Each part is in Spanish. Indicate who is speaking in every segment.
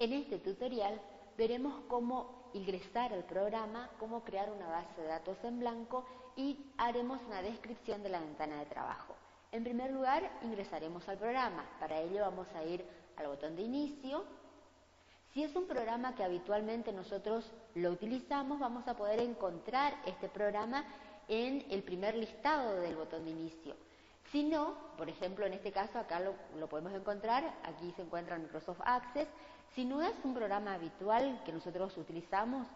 Speaker 1: En este tutorial veremos cómo ingresar al programa, cómo crear una base de datos en blanco y haremos una descripción de la ventana de trabajo. En primer lugar, ingresaremos al programa. Para ello vamos a ir al botón de inicio. Si es un programa que habitualmente nosotros lo utilizamos, vamos a poder encontrar este programa en el primer listado del botón de inicio. Si no, por ejemplo, en este caso acá lo podemos encontrar, aquí se encuentra Microsoft Access. Si no es un programa habitual que nosotros utilizamos,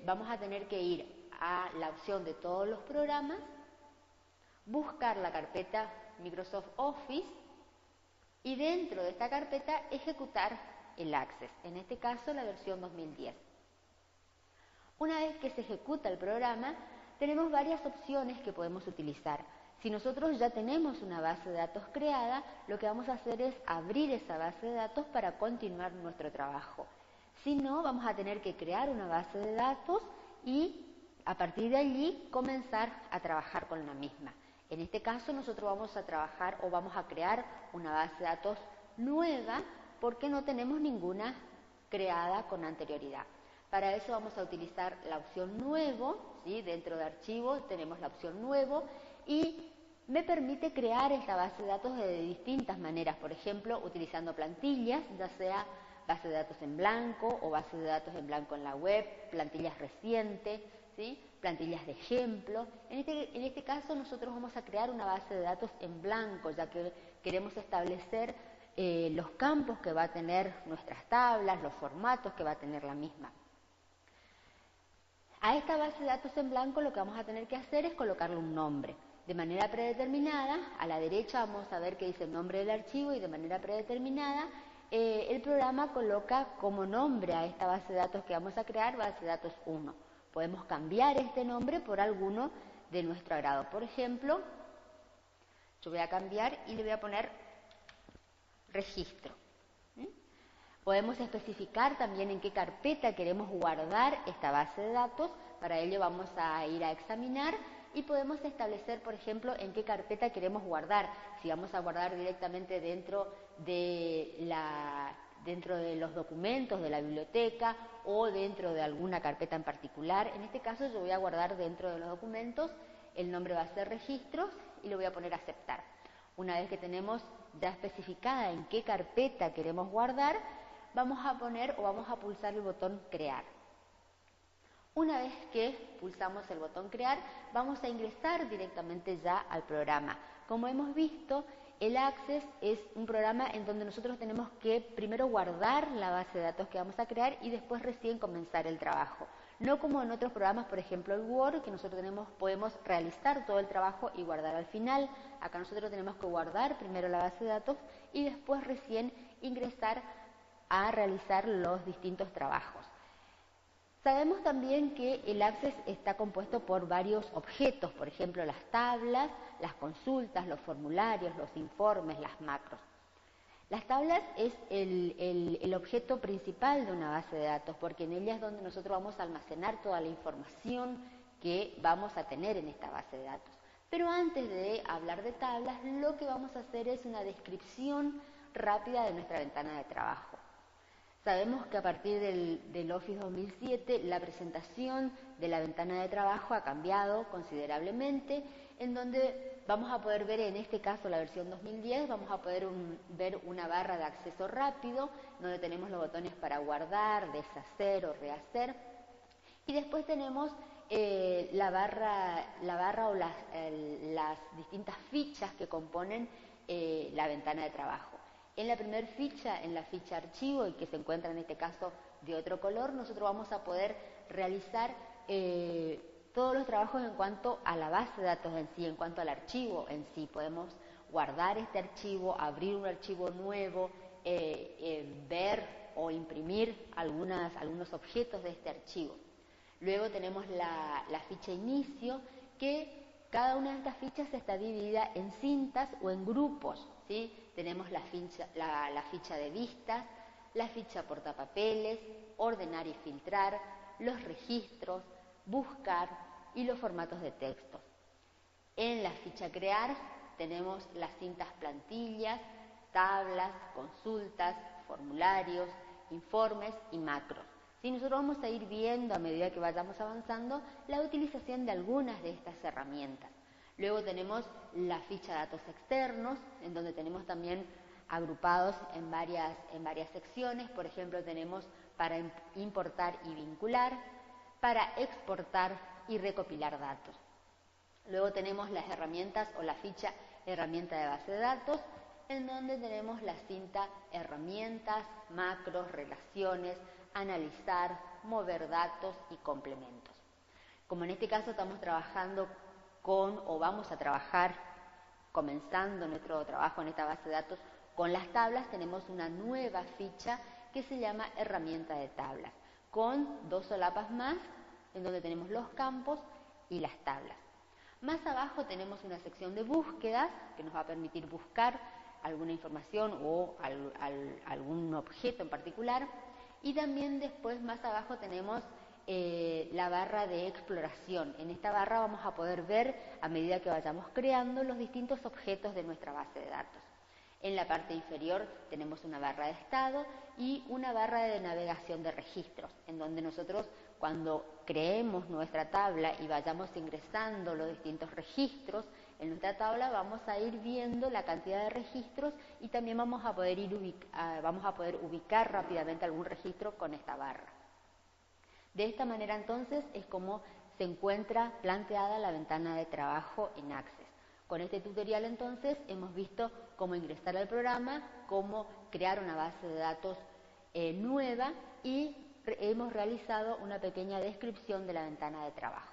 Speaker 1: vamos a tener que ir a la opción de todos los programas, buscar la carpeta Microsoft Office y dentro de esta carpeta ejecutar el Access, en este caso la versión 2010. Una vez que se ejecuta el programa, tenemos varias opciones que podemos utilizar. Si nosotros ya tenemos una base de datos creada, lo que vamos a hacer es abrir esa base de datos para continuar nuestro trabajo. Si no, vamos a tener que crear una base de datos y a partir de allí comenzar a trabajar con la misma. En este caso nosotros vamos a trabajar o vamos a crear una base de datos nueva porque no tenemos ninguna creada con anterioridad. Para eso vamos a utilizar la opción Nuevo, ¿sí? Dentro de Archivo tenemos la opción Nuevo y me permite crear esta base de datos de distintas maneras, por ejemplo, utilizando plantillas, ya sea base de datos en blanco o base de datos en blanco en la web, plantillas recientes, ¿sí? Plantillas de ejemplo. En este caso nosotros vamos a crear una base de datos en blanco, ya que queremos establecer los campos que va a tener nuestras tablas, los formatos que va a tener la misma. A esta base de datos en blanco lo que vamos a tener que hacer es colocarle un nombre. De manera predeterminada, a la derecha vamos a ver que dice el nombre del archivo y de manera predeterminada el programa coloca como nombre a esta base de datos que vamos a crear, base de datos 1. Podemos cambiar este nombre por alguno de nuestro agrado. Por ejemplo, yo voy a cambiar y le voy a poner registro. Podemos especificar también en qué carpeta queremos guardar esta base de datos. Para ello vamos a ir a examinar y podemos establecer, por ejemplo, en qué carpeta queremos guardar. Si vamos a guardar directamente dentro de los documentos de la biblioteca o dentro de alguna carpeta en particular. En este caso yo voy a guardar dentro de los documentos, el nombre va a ser registros y lo voy a poner a aceptar. Una vez que tenemos ya especificada en qué carpeta queremos guardar, vamos a poner o vamos a pulsar el botón crear. Una vez que pulsamos el botón crear, vamos a ingresar directamente ya al programa. Como hemos visto, el Access es un programa en donde nosotros tenemos que primero guardar la base de datos que vamos a crear y después recién comenzar el trabajo. No como en otros programas, por ejemplo el Word, que nosotros podemos realizar todo el trabajo y guardar al final. Acá nosotros tenemos que guardar primero la base de datos y después recién ingresar a realizar los distintos trabajos. Sabemos también que el Access está compuesto por varios objetos, por ejemplo las tablas, las consultas, los formularios, los informes, las macros. Las tablas es el objeto principal de una base de datos, porque en ella es donde nosotros vamos a almacenar toda la información que vamos a tener en esta base de datos. Pero antes de hablar de tablas, lo que vamos a hacer es una descripción rápida de nuestra ventana de trabajo. Sabemos que a partir del Office 2007 la presentación de la ventana de trabajo ha cambiado considerablemente, en donde vamos a poder ver, en este caso la versión 2010, vamos a poder ver una barra de acceso rápido, donde tenemos los botones para guardar, deshacer o rehacer, y después tenemos la barra o las distintas fichas que componen la ventana de trabajo. En la primera ficha, en la ficha archivo, y que se encuentra en este caso de otro color, nosotros vamos a poder realizar todos los trabajos en cuanto a la base de datos en sí, en cuanto al archivo en sí. Podemos guardar este archivo, abrir un archivo nuevo, ver o imprimir algunos objetos de este archivo. Luego tenemos la ficha inicio, que cada una de estas fichas está dividida en cintas o en grupos, ¿sí? Tenemos la ficha de vistas, la ficha portapapeles, ordenar y filtrar, los registros, buscar y los formatos de texto. En la ficha crear tenemos las cintas plantillas, tablas, consultas, formularios, informes y macros. Si nosotros vamos a ir viendo a medida que vayamos avanzando la utilización de algunas de estas herramientas. Luego tenemos la ficha de datos externos, en donde tenemos también agrupados en varias secciones. Por ejemplo, tenemos para importar y vincular, para exportar y recopilar datos. Luego tenemos las herramientas o la ficha herramienta de base de datos, en donde tenemos la cinta herramientas, macros, relaciones, analizar, mover datos y complementos. Como en este caso estamos trabajando o vamos a trabajar, comenzando nuestro trabajo en esta base de datos con las tablas, tenemos una nueva ficha que se llama herramienta de tablas, con 2 solapas más, en donde tenemos los campos y las tablas. Más abajo tenemos una sección de búsquedas que nos va a permitir buscar alguna información o algún objeto en particular. Y también después más abajo tenemos la barra de exploración. En esta barra vamos a poder ver, a medida que vayamos creando, los distintos objetos de nuestra base de datos. En la parte inferior tenemos una barra de estado y una barra de navegación de registros, en donde nosotros, cuando creemos nuestra tabla y vayamos ingresando los distintos registros, en nuestra tabla vamos a ir viendo la cantidad de registros y también vamos a poder ubicar rápidamente algún registro con esta barra. De esta manera entonces es como se encuentra planteada la ventana de trabajo en Access. Con este tutorial entonces hemos visto cómo ingresar al programa, cómo crear una base de datos nueva y hemos realizado una pequeña descripción de la ventana de trabajo.